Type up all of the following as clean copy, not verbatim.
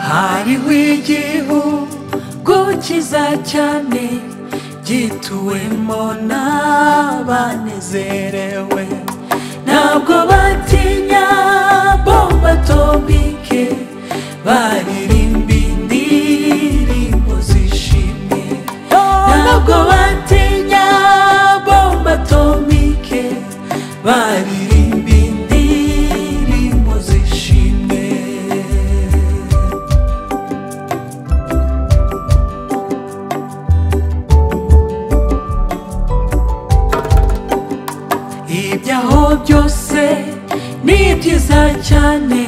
hariho igihugu cyiza cyane gituwemo n'abanezerewe ntabwo batinya bomba atomike baririmba indirimbo zishimye ntabwo batinya bomba atomike baririmba indirimbo zishimye ibyaho byose ni byiza cyane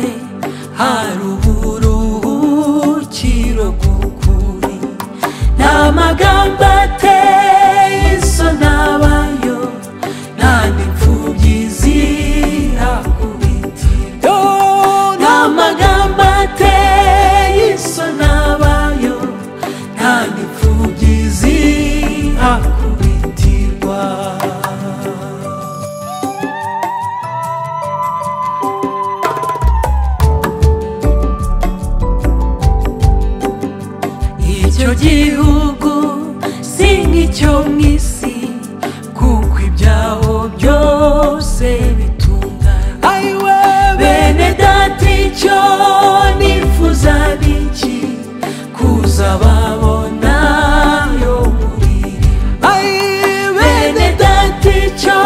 hari uburuhukiro bw'ukuri nta magambo ateye isoni abayo nta n'imfubyi zirakubitirwa nta magambo ateye isoni abayo nta n'imfubyi zirakubitirwa icyo gihugu si nk'icyo mu isi kuko ibyaho byose bitunganye bene data icyo nifuza ni iki kuzababona yo muririmba bene data icyo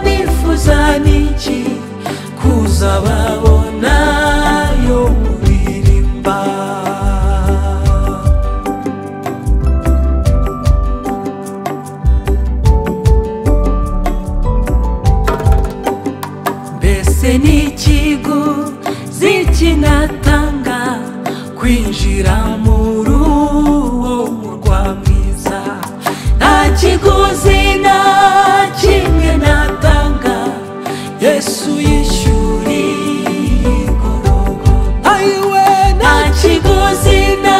nifuza ni iki kuzababona yo muririmba mbese ni ikiguzi kinatanga kwinjira muri uwo murwa mwiza nta kiguzi na kimwe natanga yesu yishyuriye igorogota nta kiguzi na